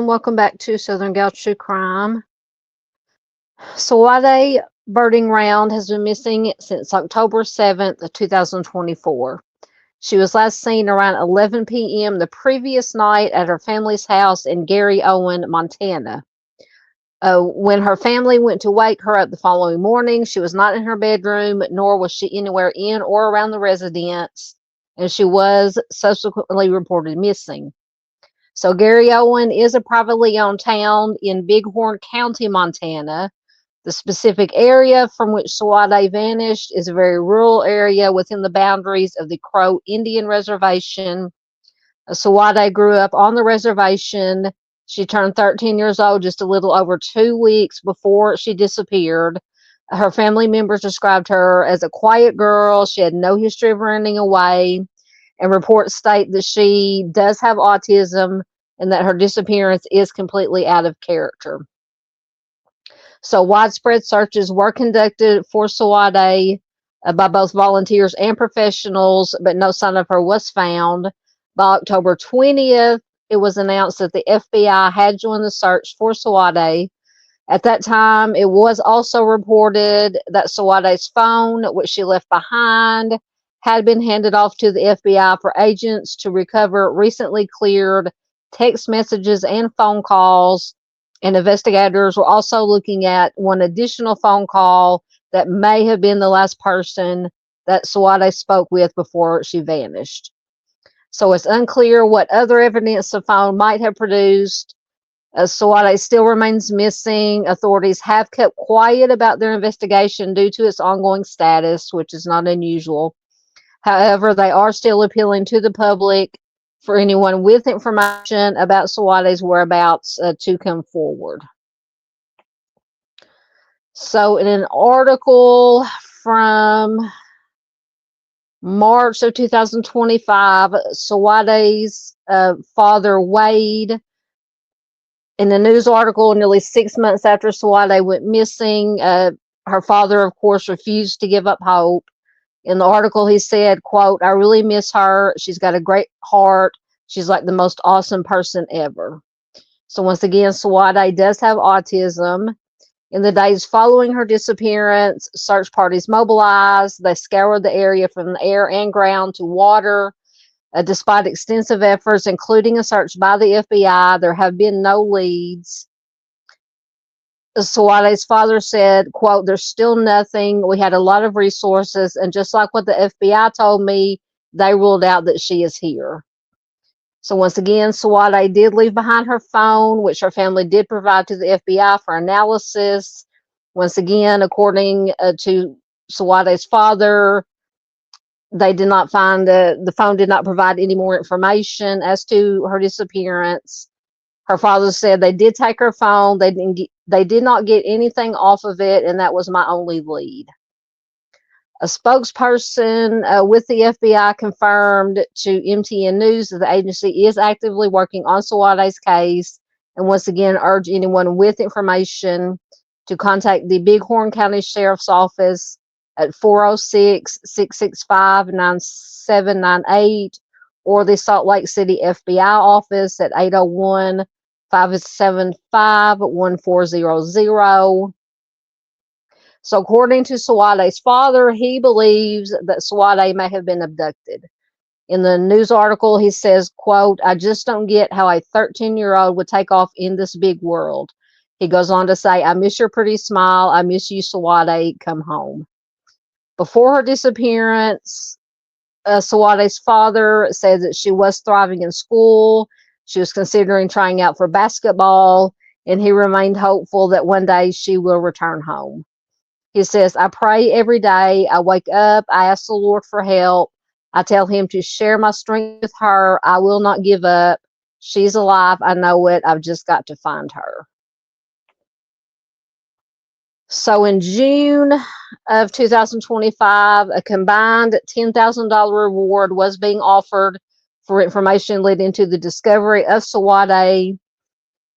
everyone. Welcome back to Southern Gal True Crime. Sawade Birdinground has been missing since October 7th, 2024. She was last seen around 11 p.m. the previous night at her family's house in Garryowen, Montana. When her family went to wake her up the following morning, she was not in her bedroom, nor was she anywhere in or around the residence, and she was subsequently reported missing. So Garryowen is a privately owned town in Bighorn County, Montana. The specific area from which Sawade vanished is a very rural area within the boundaries of the Crow Indian Reservation. Sawade grew up on the reservation. She turned 13 years old just a little over 2 weeks before she disappeared. Her family members described her as a quiet girl. She had no history of running away, and reports state that she does have autism and that her disappearance is completely out of character. So widespread searches were conducted for Sawade by both volunteers and professionals, but no sign of her was found. By October 20th, it was announced that the FBI had joined the search for Sawade. At that time, it was also reported that Sawade's phone, which she left behind, had been handed off to the FBI for agents to recover recently cleared text messages and phone calls. And investigators were also looking at one additional phone call that may have been the last person that Sawade spoke with before she vanished. So it's unclear what other evidence the phone might have produced. Sawade still remains missing. Authorities have kept quiet about their investigation due to its ongoing status, which is not unusual. However, they are still appealing to the public for anyone with information about Sawade's whereabouts to come forward. So in an article from March of 2025, Sawade's father, Wade, in a news article nearly 6 months after Sawade went missing, her father, of course, refused to give up hope. In the article, he said, quote, "I really miss her. She's got a great heart. She's like the most awesome person ever." So once again, Sawade does have autism. In the days following her disappearance, search parties mobilized. They scoured the area from the air and ground to water. Despite extensive efforts, including a search by the FBI, there have been no leads. Sawade's father said, quote, "There's still nothing. We had a lot of resources, and just like what the FBI told me, they ruled out that she is here." So once again, Sawade did leave behind her phone, which her family did provide to the FBI for analysis. Once again, according to Sawade's father, they did not find the phone did not provide any more information as to her disappearance. Her father said they did take her phone. They did not get anything off of it, and that was my only lead. A spokesperson with the FBI confirmed to MTN News that the agency is actively working on Sawade's case, and once again urge anyone with information to contact the Bighorn County Sheriff's Office at 406-665-9798 or the Salt Lake City FBI office at 801-575-1400. So according to Sawade's father, he believes that Sawade may have been abducted. In the news article, he says, quote, "I just don't get how a 13-year-old would take off in this big world." He goes on to say, "I miss your pretty smile. I miss you, Sawade. Come home." Before her disappearance, Sawade's father said that she was thriving in school. She was considering trying out for basketball, and he remained hopeful that one day she will return home. He says, "I pray every day. I wake up. I ask the Lord for help. I tell him to share my strength with her. I will not give up. She's alive. I know it. I've just got to find her." So in June of 2025, a combined $10,000 reward was being offered for information leading to the discovery of Sawade.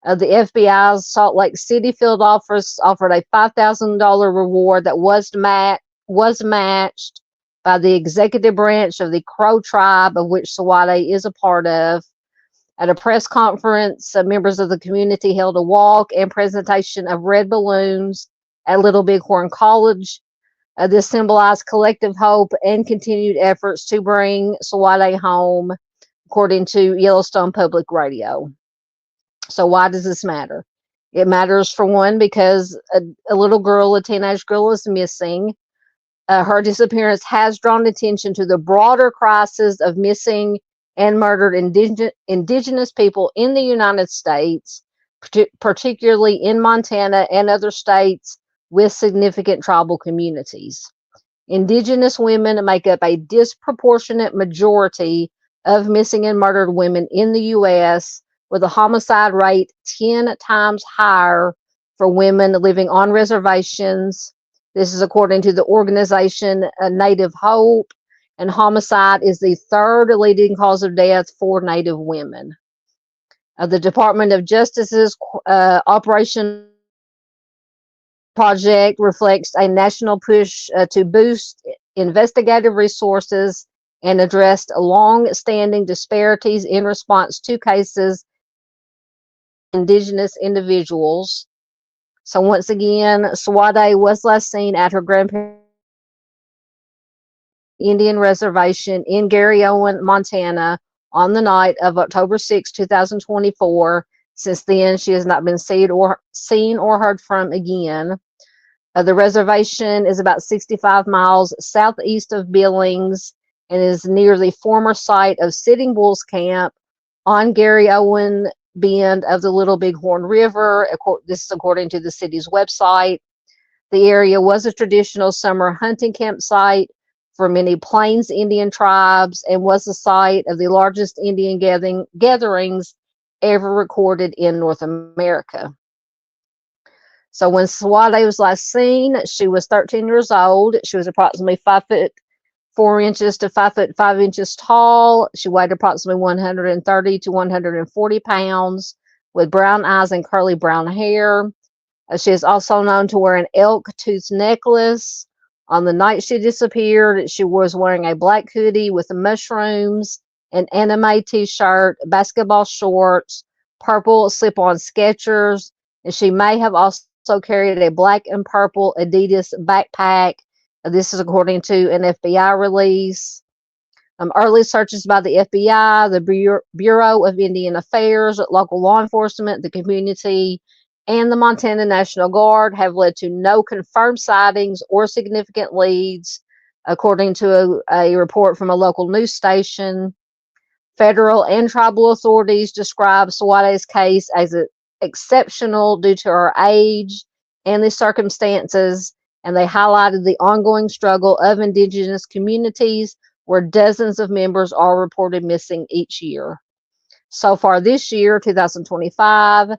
The FBI's Salt Lake City field office offered a $5,000 reward that was matched by the executive branch of the Crow tribe, of which Sawade is a part of. At a press conference, members of the community held a walk and presentation of red balloons at Little Bighorn College. This symbolized collective hope and continued efforts to bring Sawade home, according to Yellowstone Public Radio. So why does this matter? It matters, for one, because a little girl, a teenage girl, is missing. Her disappearance has drawn attention to the broader crisis of missing and murdered indigenous people in the United States, particularly in Montana and other states with significant tribal communities. Indigenous women make up a disproportionate majority of missing and murdered women in the U.S., with a homicide rate 10 times higher for women living on reservations. This is according to the organization Native Hope, and homicide is the third leading cause of death for Native women. The Department of Justice's Operation Project reflects a national push to boost investigative resources and address long-standing disparities in response to cases Indigenous individuals. So once again, Sawade was last seen at her grandparents' Indian reservation in Garryowen, Montana, on the night of October 6, 2024. Since then, she has not been seen or heard from again. The reservation is about 65 miles southeast of Billings and is near the former site of Sitting Bull's Camp on Garryowen Bend of the Little Bighorn River. This is according to the city's website. The area was a traditional summer hunting campsite for many Plains Indian tribes and was the site of the largest Indian gatherings ever recorded in North America. So when Sawade was last seen, she was 13 years old. She was approximately 5'4" to 5'5" tall. She weighed approximately 130 to 140 pounds, with brown eyes and curly brown hair. She is also known to wear an elk tooth necklace. On the night she disappeared, she was wearing a black hoodie with mushrooms, an anime t-shirt, basketball shorts, purple slip-on Skechers, and she may have also carried a black and purple Adidas backpack. This is according to an FBI release. Early searches by the FBI, the Bureau of Indian Affairs, local law enforcement, the community, and the Montana National Guard have led to no confirmed sightings or significant leads, according to a report from a local news station. Federal and tribal authorities describe Sawade's case as exceptional due to her age and the circumstances, and they highlighted the ongoing struggle of indigenous communities where dozens of members are reported missing each year. So far this year, 2025,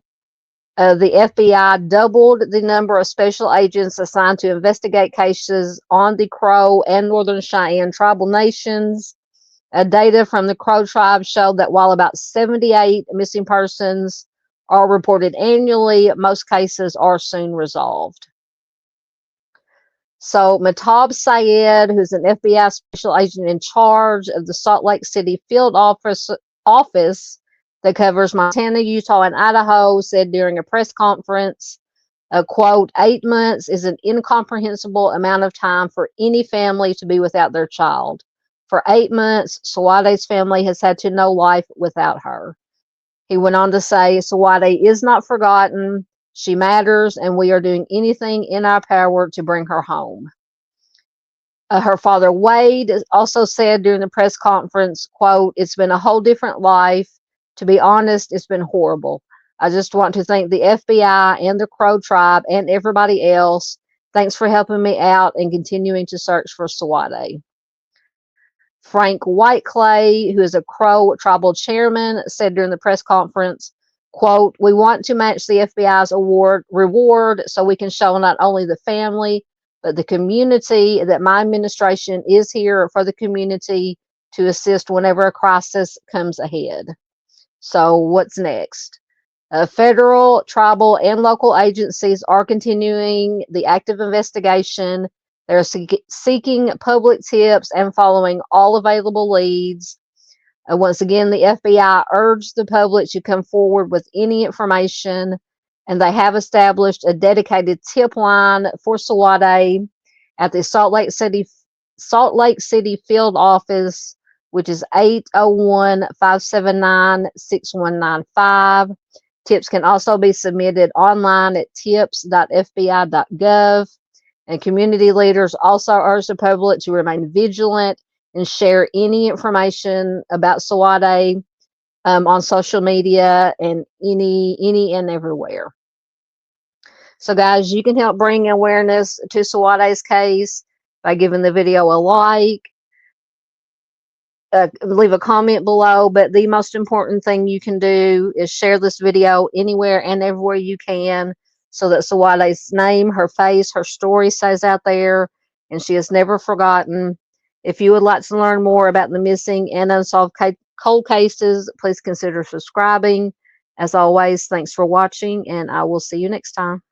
the FBI doubled the number of special agents assigned to investigate cases on the Crow and Northern Cheyenne tribal nations. Data from the Crow tribe showed that while about 78 missing persons are reported annually, most cases are soon resolved. So Mahtab Syed, who's an FBI special agent in charge of the Salt Lake City field office that covers Montana, Utah, and Idaho, said during a press conference, quote, 8 months is an incomprehensible amount of time for any family to be without their child. For 8 months, Sawade's family has had to know life without her. He went on to say, Sawade is not forgotten. She matters, and we are doing anything in our power to bring her home. Her father, Wade, also said during the press conference, quote, it's been a whole different life. To be honest, it's been horrible. I just want to thank the FBI and the Crow tribe and everybody else. Thanks for helping me out and continuing to search for Sawade. Frank Whiteclay, who is a Crow tribal chairman, said during the press conference, quote, we want to match the FBI's reward so we can show not only the family, but the community that my administration is here for the community to assist whenever a crisis comes ahead. So what's next? Federal, tribal, and local agencies are continuing the active investigation. They're seeking public tips and following all available leads. Once again, the FBI urged the public to come forward with any information, and they have established a dedicated tip line for Sawade at the Salt Lake City field office, which is 801-579-6195. Tips can also be submitted online at tips.fbi.gov. And community leaders also urge the public to remain vigilant and share any information about Sawade on social media and any and everywhere. So, guys, you can help bring awareness to Sawade's case by giving the video a like, leave a comment below. But the most important thing you can do is share this video anywhere and everywhere you can, so that Sawade's name, her face, her story stays out there, and she is never forgotten. If you would like to learn more about the missing and unsolved cold cases, please consider subscribing. As always, thanks for watching, and I will see you next time.